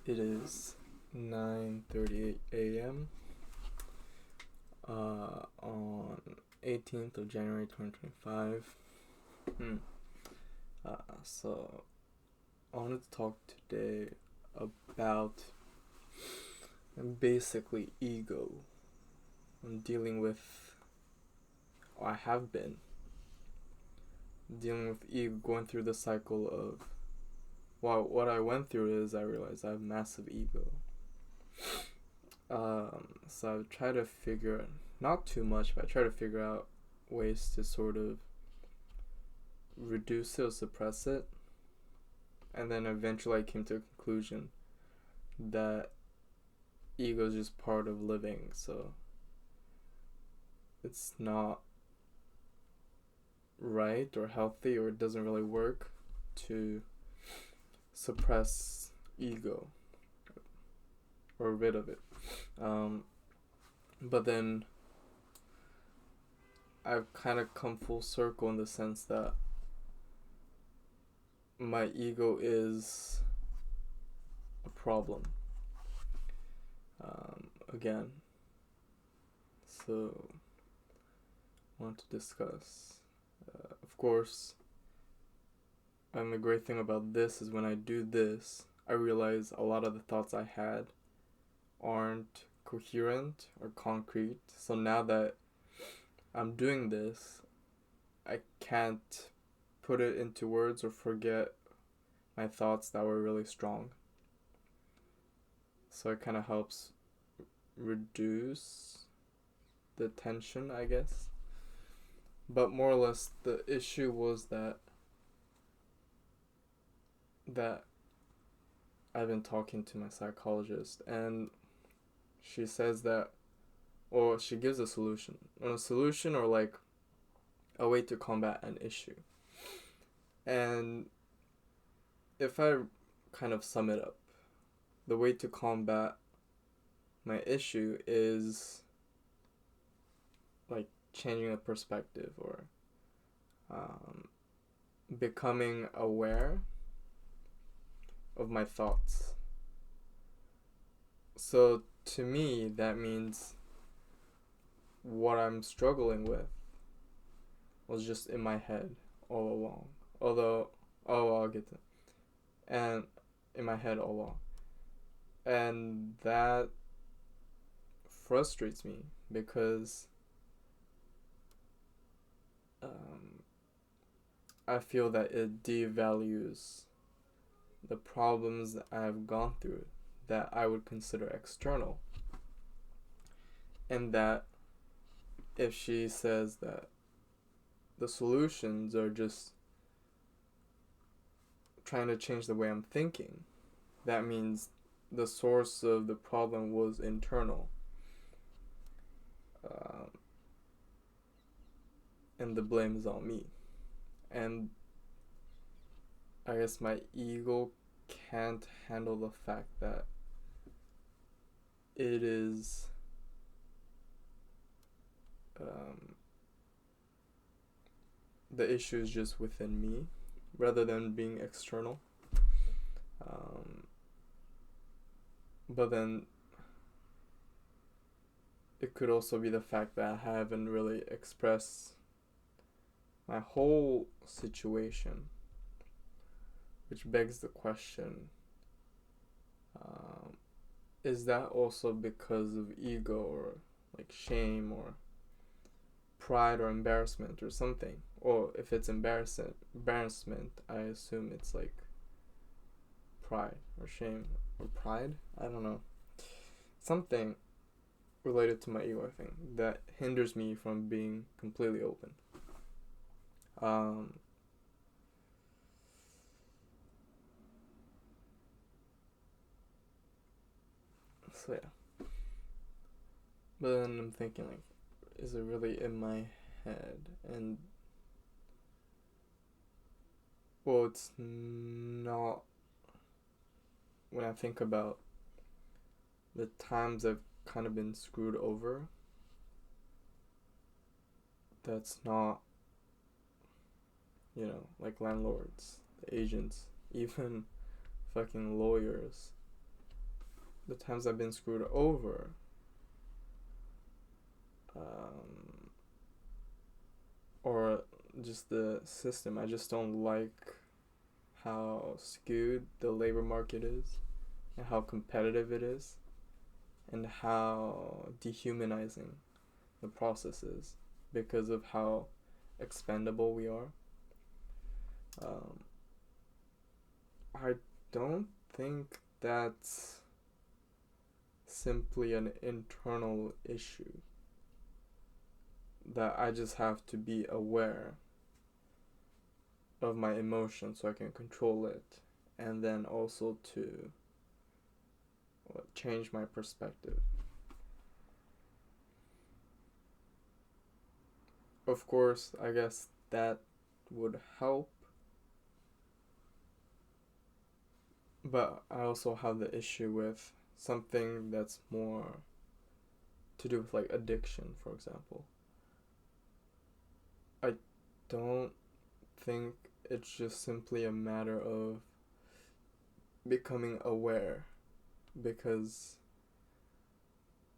It is 9:38 a.m. On 18th of January 2025. So I wanted to talk today about basically ego. I'm dealing with, or I have been dealing with ego, going through the cycle of, well, what I went through is I realized I have massive ego. So I've tried to figure, not too much, but I try to figure out ways to sort of reduce it or suppress it. And then eventually I came to a conclusion that ego is just part of living, so it's not right or healthy, or it doesn't really work to suppress ego or rid of it. But then I've kind of come full circle in the sense that my ego is a problem. Again, so I want to discuss. Of course, and the great thing about this is when I do this, I realize a lot of the thoughts I had aren't coherent or concrete. So now that I'm doing this, I can't put it into words or forget my thoughts that were really strong. So it kind of helps reduce the tension, I guess. But more or less, the issue was that I've been talking to my psychologist, and she says that, or she gives a solution, or like a way to combat an issue. And if I kind of sum it up, the way to combat my issue is like changing the perspective, or becoming aware of my thoughts. So to me, that means what I'm struggling with was just in my head all along. I'll get to it. And in my head all along. And that frustrates me because I feel that it devalues the problems that I've gone through that I would consider external. And that if she says that the solutions are just trying to change the way I'm thinking, that means the source of the problem was internal. And the blame is on me. And I guess my ego can't handle the fact that it is the issue is just within me rather than being external. But then it could also be the fact that I haven't really expressed my whole situation, which begs the question, is that also because of ego, or like shame, or pride, or embarrassment, or something? Or if it's embarrassment, I assume it's like pride or shame or pride. I don't know. Something related to my ego, I think, that hinders me from being completely open. So yeah. But then I'm thinking, like, is it really in my head? And well, it's not. When I think about the times I've kind of been screwed over, that's not, like landlords, the agents, even fucking lawyers. the times I've been screwed over, um, or just the system. I just don't like how skewed the labor market is, and how competitive it is, and how dehumanizing the process is because of how expendable we are. Um, I don't think that's simply an internal issue that I just have to be aware of my emotions so I can control it, and then also to change my perspective. Of course, I guess that would help, but I also have the issue with something that's more to do with like addiction, for example. I don't think it's just simply a matter of becoming aware, because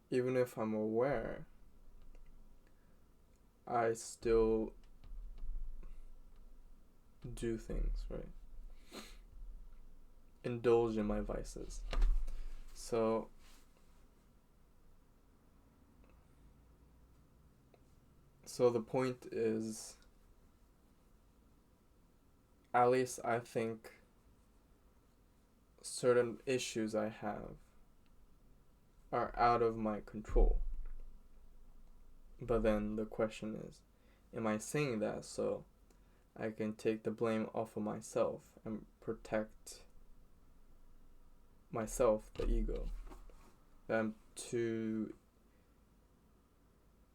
even if I'm aware, I still do things, right? Indulge in my vices. So the point is, at least I think certain issues I have are out of my control. But then the question is, am I saying that so I can take the blame off of myself and protect myself, the ego? That I'm too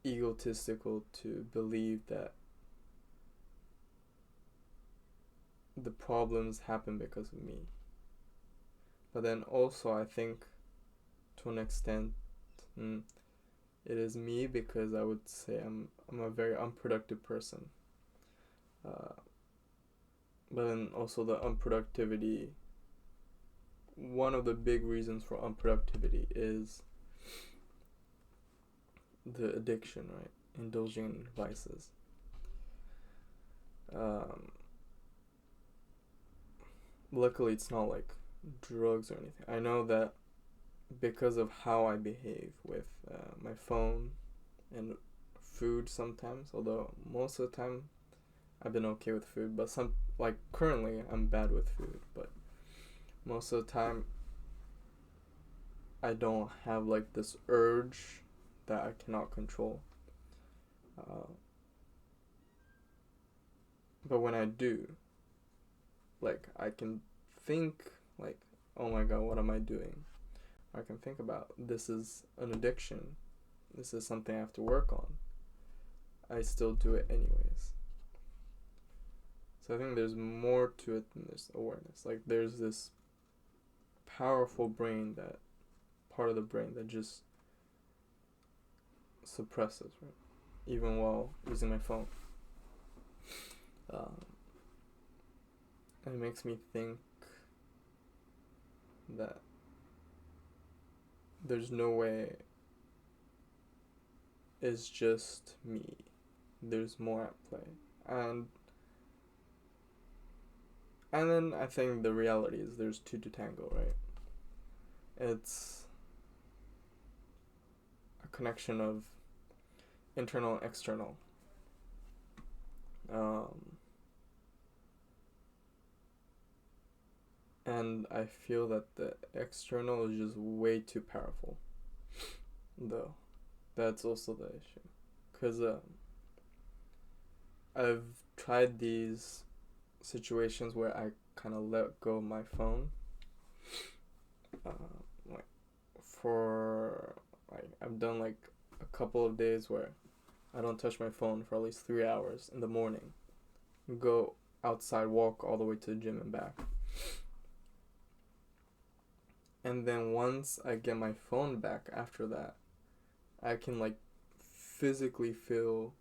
egotistical to believe that the problems happen because of me. But then also I think to an extent it is me, because I would say I'm a very unproductive person. But then also the unproductivity, one of the big reasons for unproductivity is the addiction, right? Indulging in vices. Luckily, it's not like drugs or anything. I know that because of how I behave with my phone and food sometimes, although most of the time I've been okay with food, but like currently I'm bad with food, but most of the time I don't have like this urge that I cannot control. But when I do, like I can think like, oh my god, what am I doing? I can think about, this is an addiction. This is something I have to work on. I still do it anyways. So I think there's more to it than this awareness. Like there's this powerful part of the brain that just suppresses, right? Even while using my phone. And it makes me think that there's no way it's just me. There's more at play. And then I think the reality is there's two to tango, right? It's a connection of internal and external. And I feel that the external is just way too powerful, though. That's also the issue. Because I've tried these situations where I kind of let go of my phone. I've done like a couple of days where I don't touch my phone for at least 3 hours in the morning. Go outside, walk all the way to the gym and back. And then once I get my phone back after that, I can like physically feel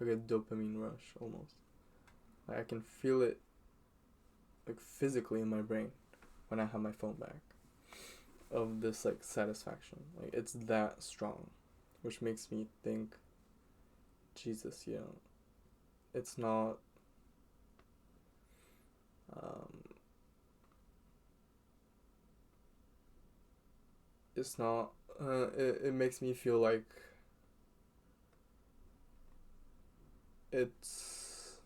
like a dopamine rush almost. Like I can feel it like physically in my brain when I have my phone back. of this like satisfaction. Like it's that strong, which makes me think, Jesus, it's not. Um, it's not. It makes me feel like it's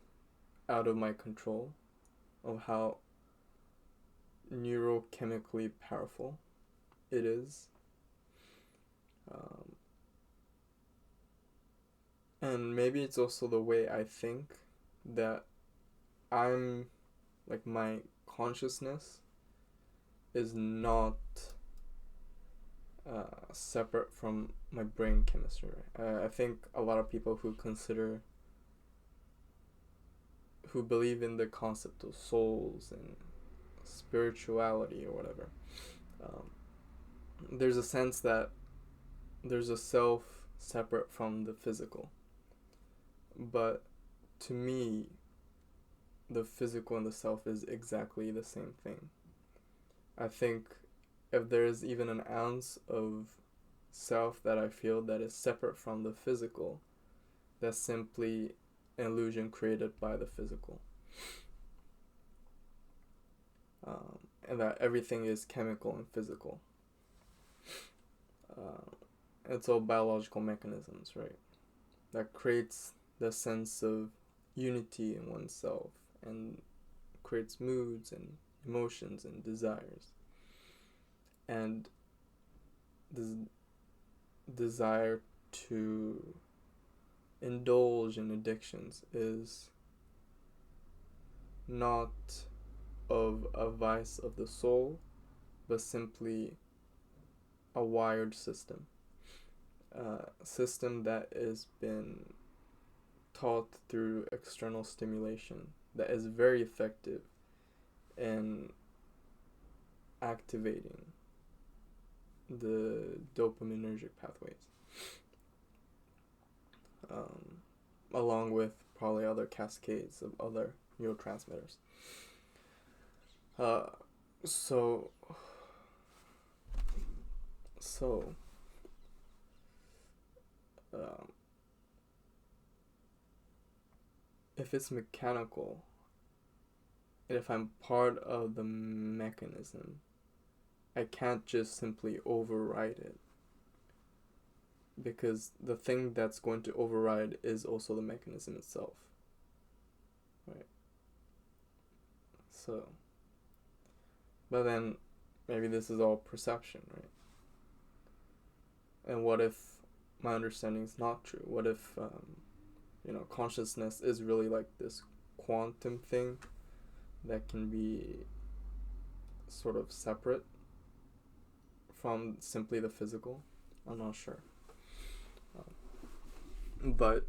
out of my control of how neurochemically powerful it is. Um, and maybe it's also the way I think that I'm like my consciousness is not separate from my brain chemistry. I think a lot of people who believe in the concept of souls and spirituality or whatever, um, there's a sense that there's a self separate from the physical. But to me, the physical and the self is exactly the same thing. I think if there is even an ounce of self that I feel that is separate from the physical, that's simply an illusion created by the physical. And that everything is chemical and physical. It's all biological mechanisms, right? That creates the sense of unity in oneself and creates moods and emotions and desires. And this desire to indulge in addictions is not of a vice of the soul, but simply a wired system. System that has been taught through external stimulation that is very effective in activating the dopaminergic pathways, along with probably other cascades of other neurotransmitters. So if it's mechanical, and if I'm part of the mechanism, I can't just simply override it. Because the thing that's going to override is also the mechanism itself. Right? So, but then maybe this is all perception, right? And what if my understanding is not true? What if, consciousness is really like this quantum thing that can be sort of separate from simply the physical? I'm not sure. But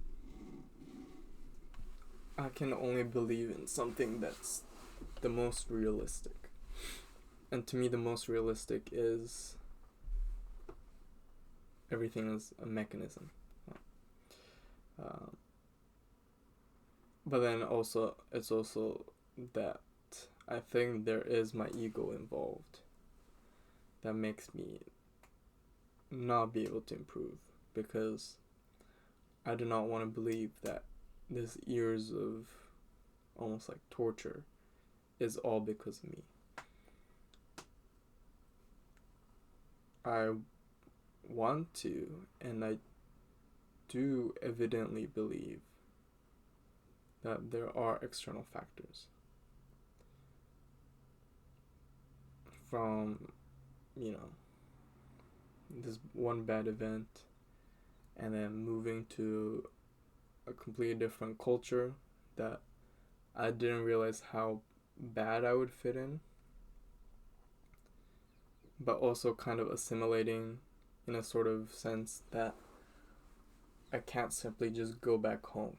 I can only believe in something that's the most realistic. And to me, the most realistic is everything is a mechanism. But then also, it's also that I think there is my ego involved that makes me not be able to improve, because I do not want to believe that this years of almost like torture is all because of me. I want to, and I do evidently believe that there are external factors. From, this one bad event, and then moving to a completely different culture that I didn't realize how bad I would fit in, but also kind of assimilating in a sort of sense that I can't simply just go back home.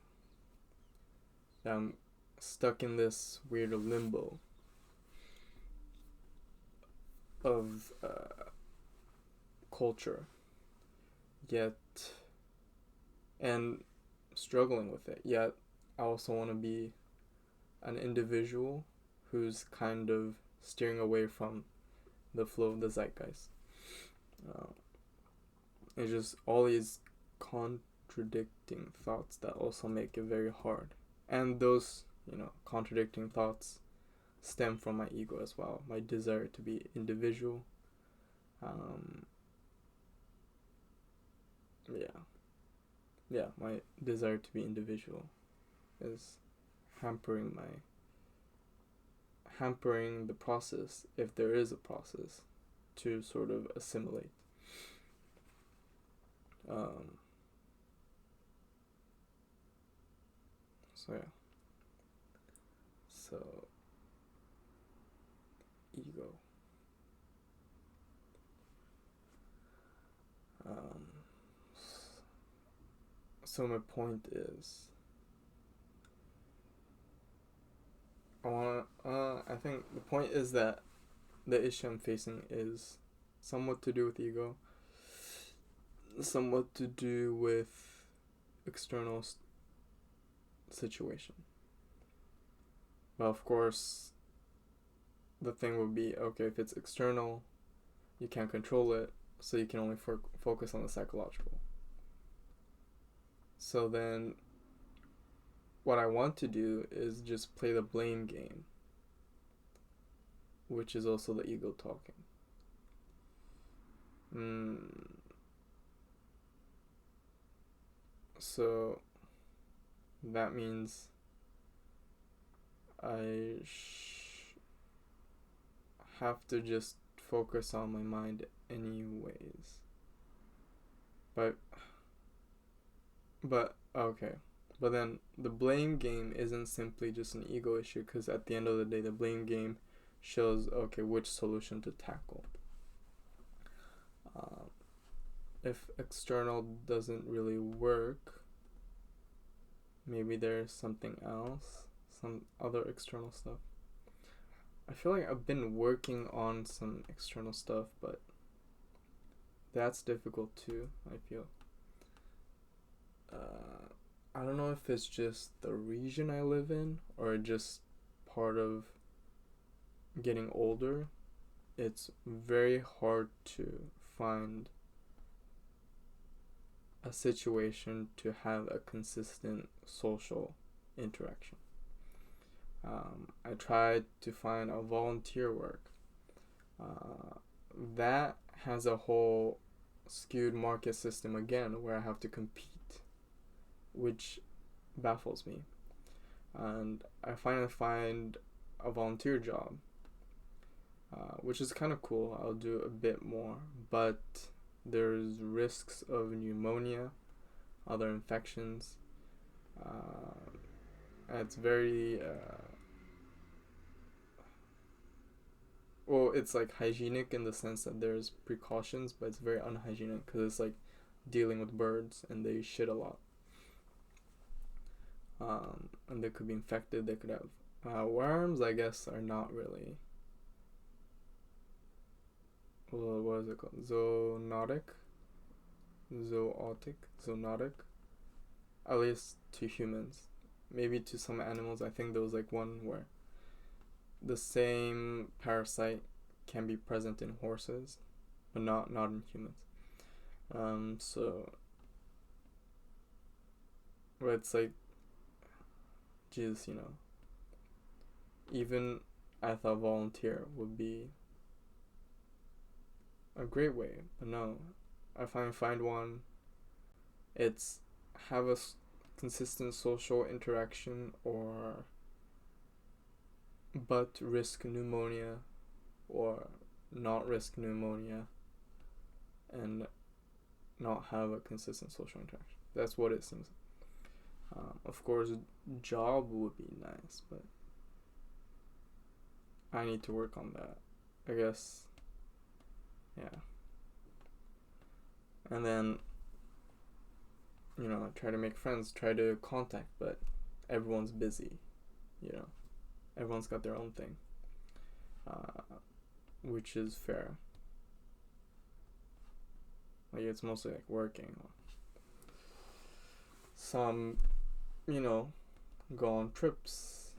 That I'm stuck in this weird limbo of culture, yet, and struggling with it, yet I also want to be an individual who's kind of steering away from the flow of the zeitgeist. Uh, it's just all these contradicting thoughts that also make it very hard. And those, contradicting thoughts stem from my ego as well, my desire to be individual. Um, my desire to be individual is hampering the process, if there is a process, to sort of assimilate. So yeah. So ego. So my point is, I think the point is that the issue I'm facing is somewhat to do with ego, somewhat to do with external situation. Well, of course, the thing would be, okay, if it's external, you can't control it, so you can only focus on the psychological. So then, what I want to do is just play the blame game, which is also the ego talking. So that means I have to just focus on my mind anyways. But okay. But then the blame game isn't simply just an ego issue, because at the end of the day, the blame game shows, okay, which solution to tackle. If external doesn't really work, maybe there's something else, some other external stuff. I feel like I've been working on some external stuff, but that's difficult too, I feel. I don't know if it's just the region I live in or just part of getting older. It's very hard to find a situation to have a consistent social interaction. I tried to find a volunteer work. That has a whole skewed market system again, where I have to compete, which baffles me. And I finally find a volunteer job, which is kind of cool. I'll do a bit more, but there's risks of pneumonia, other infections. It's very it's like hygienic in the sense that there's precautions, but it's very unhygienic because it's like dealing with birds and they shit a lot. And they could be infected. They could have worms. I guess are not really. Well, what is it called? Zoonotic. At least to humans. Maybe to some animals. I think there was like one where the same parasite can be present in horses, but not in humans. But it's like, Jesus, even I thought volunteer would be a great way, but no. I find one. It's have a consistent social interaction, but risk pneumonia or not risk pneumonia and not have a consistent social interaction. That's what it seems. Of course, job would be nice, but I need to work on that, I guess. Yeah. And then, try to make friends, try to contact, but everyone's busy, everyone's got their own thing, which is fair. Like, it's mostly like working. Some, go on trips.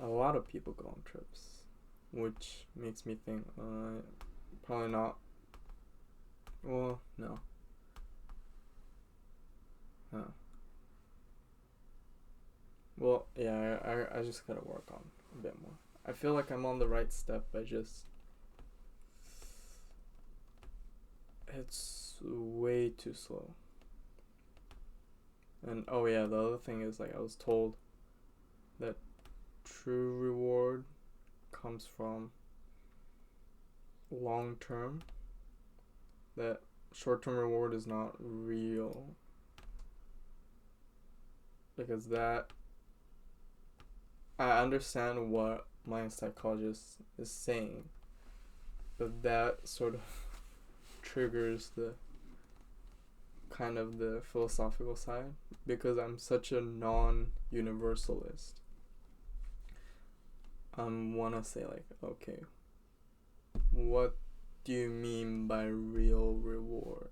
A lot of people go on trips. which makes me think, probably not. Well, no. Huh. Well, yeah, I just gotta work on a bit more. I feel like I'm on the right step, but just it's way too slow. And oh yeah, the other thing is, like, I was told that true reward comes from long term, that short term reward is not real, because that I understand what my psychologist is saying, but that sort of triggers the kind of the philosophical side, because I'm such a non-universalist. I wanna say, like, okay, what do you mean by real reward?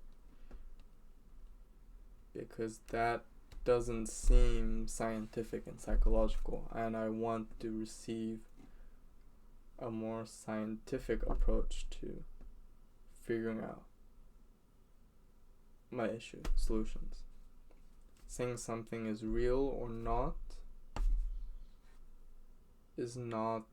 Because that doesn't seem scientific and psychological, and I want to receive a more scientific approach to figuring out my issue solutions. Saying something is real or not is not,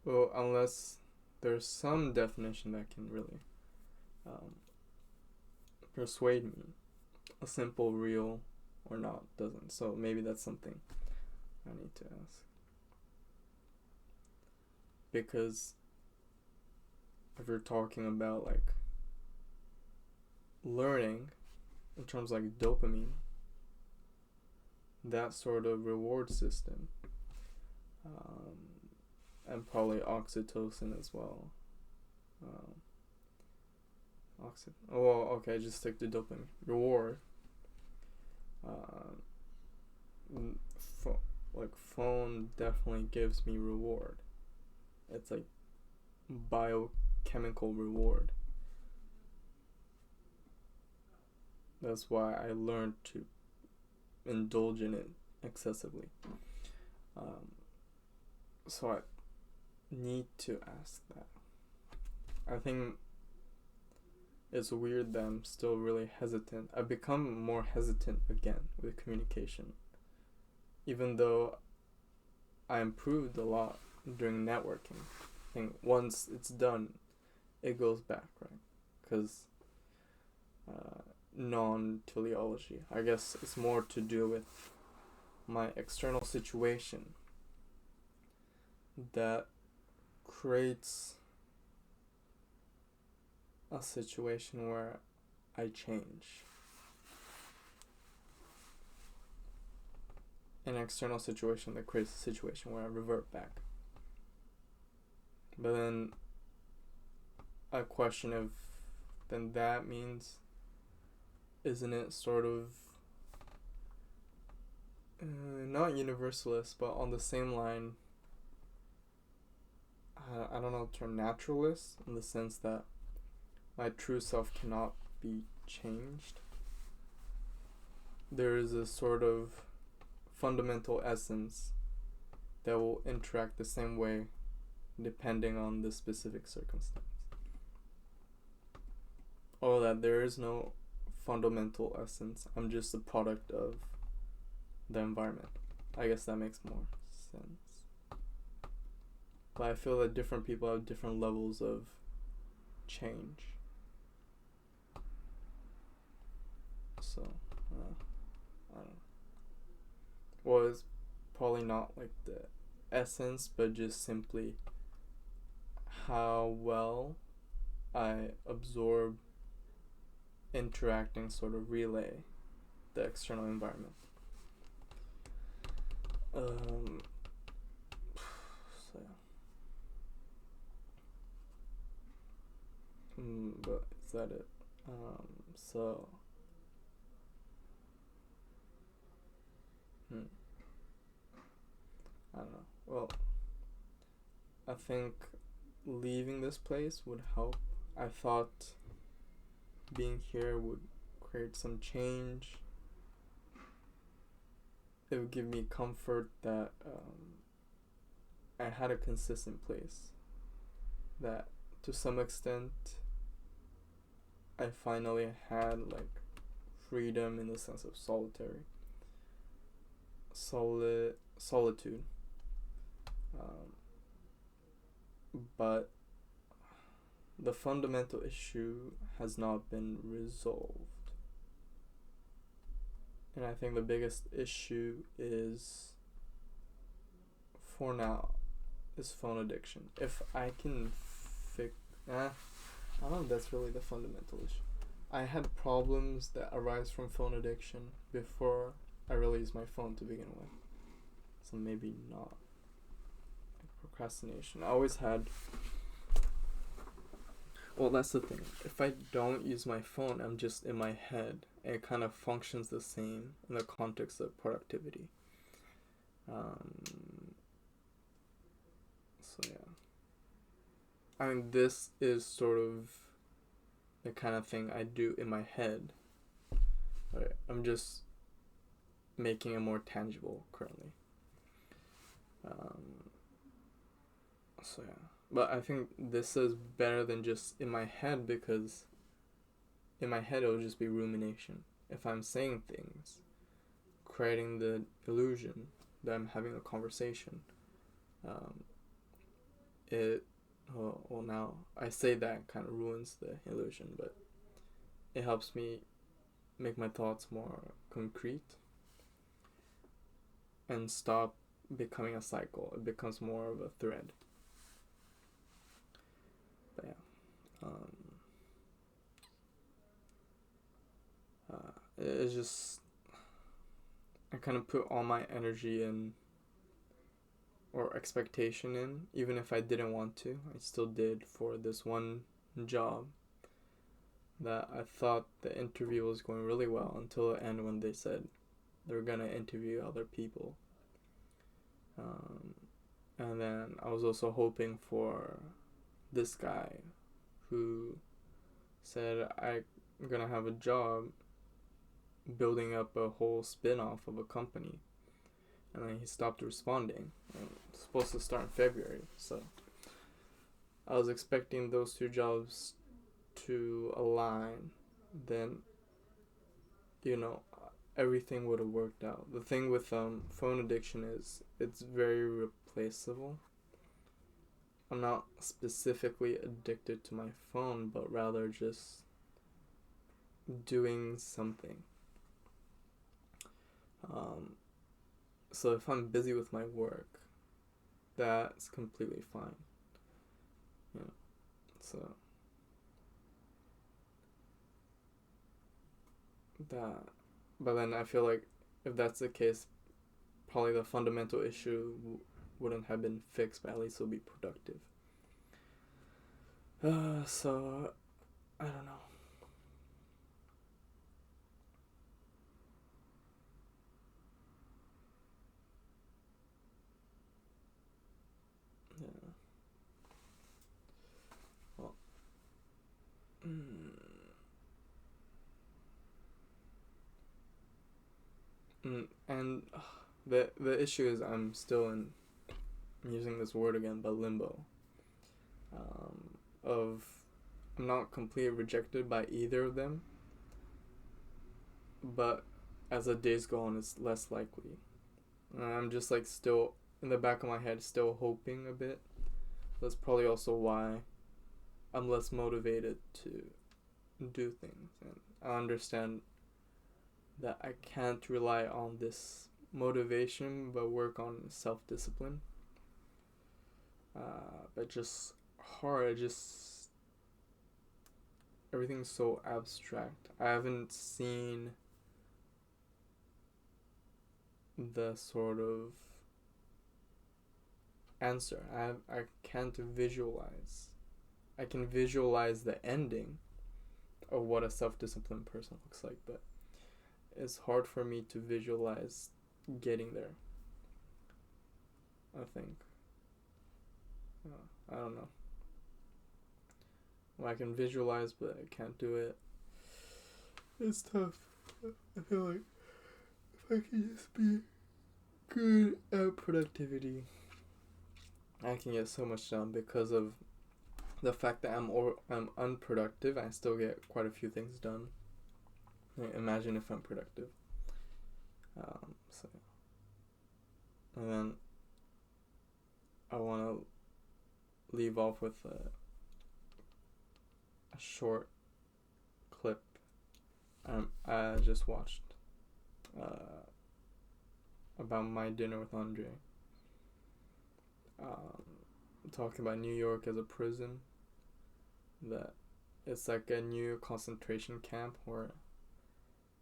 well, unless there's some definition that can really persuade me. A simple real or not doesn't. So maybe that's something I need to ask. Because if you're talking about, like, learning in terms of, like, dopamine, that sort of reward system, and probably oxytocin as well. Okay, just stick to dopamine. Reward. Phone definitely gives me reward. It's like biochemical reward. That's why I learned to indulge in it excessively. So I need to ask that. I think it's weird that I'm still really hesitant. I've become more hesitant again with communication, even though I improved a lot during networking. I think once it's done, it goes back, right? Because non-teleology, I guess it's more to do with my external situation that creates a situation where I change. An external situation that creates a situation where I revert back. But then I question if then that means, isn't it sort of not universalist, but on the same line, I don't know the term, naturalist, in the sense that my true self cannot be changed. There is a sort of fundamental essence that will interact the same way depending on the specific circumstance. Or that there is no fundamental essence. I'm just a product of the environment. I guess that makes more sense. But I feel that different people have different levels of change. So, I don't know. Well, it's probably not like the essence, but just simply how well I absorb, interacting, sort of relay the external environment. So yeah. But is that it? So. I don't know. Well, I think leaving this place would help. I thought being here would create some change. it would give me comfort that I had a consistent place, that to some extent I finally had like freedom in the sense of solitude. Um, but the fundamental issue has not been resolved. And I think the biggest issue is, for now, is phone addiction. If I can fix... I don't know if that's really the fundamental issue. I had problems that arise from phone addiction before I really used my phone to begin with. So maybe not. Like procrastination. I always had... Well, that's the thing. If I don't use my phone, I'm just in my head. And it kind of functions the same in the context of productivity. So yeah. I mean, this is sort of the kind of thing I do in my head. Right? I'm just making it more tangible currently. So yeah. But I think this is better than just in my head, because in my head it will just be rumination. If I'm saying things, creating the illusion that I'm having a conversation, well, now I say that kind of ruins the illusion, but it helps me make my thoughts more concrete and stop becoming a cycle. It becomes more of a thread. But yeah. It's just, I kind of put all my energy in, or expectation in, even if I didn't want to. I still did, for this one job that I thought the interview was going really well until the end, when they said they're gonna interview other people. And then I was also hoping for this guy who said I'm gonna have a job building up a whole spin-off of a company, and then he stopped responding. It's supposed to start in February, so I was expecting those two jobs to align. Then, everything would have worked out. The thing with phone addiction is it's very replaceable. I'm not specifically addicted to my phone, but rather just doing something. So if I'm busy with my work, that's completely fine. So that, but then I feel like if that's the case, probably the fundamental issue wouldn't have been fixed, but at least it'll be productive. So I don't know. Yeah. Well. And the issue is I'm using this word again, but limbo. I'm not completely rejected by either of them, but as the days go on, it's less likely. I'm just like still in the back of my head, still hoping a bit. That's probably also why I'm less motivated to do things, and I understand that I can't rely on this motivation, but work on self-discipline. But just hard. Everything's so abstract. I haven't seen the sort of answer. I can't visualize. I can visualize the ending of what a self-disciplined person looks like, but it's hard for me to visualize getting there, I think. I don't know. Well, I can visualize, but I can't do it. It's tough. I feel like if I could just be good at productivity. I can get so much done because of the fact that I'm unproductive. I still get quite a few things done. Imagine if I'm productive. So, and then I want to leave off with a short clip I just watched about my dinner with Andre. Talking about New York as a prison, that it's like a new concentration camp where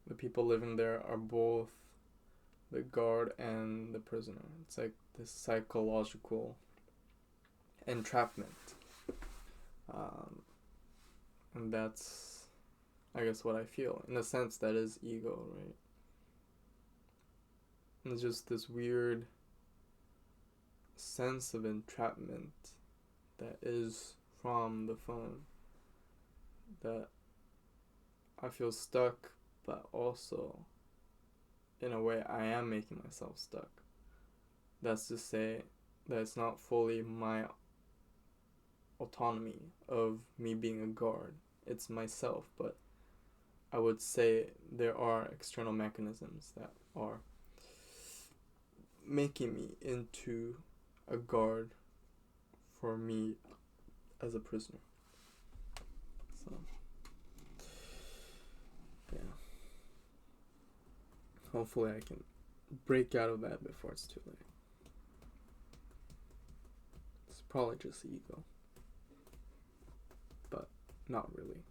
the people living there are both the guard and the prisoner. It's like this psychological entrapment. And that's, I guess, what I feel. In a sense, that is ego, right? And it's just this weird sense of entrapment that is from the phone, that I feel stuck, but also in a way I am making myself stuck. That's to say that it's not fully my autonomy of me being a guard, it's myself, but I would say there are external mechanisms that are making me into a guard for me as a prisoner. So, yeah. Hopefully I can break out of that before it's too late. It's probably just ego, but not really.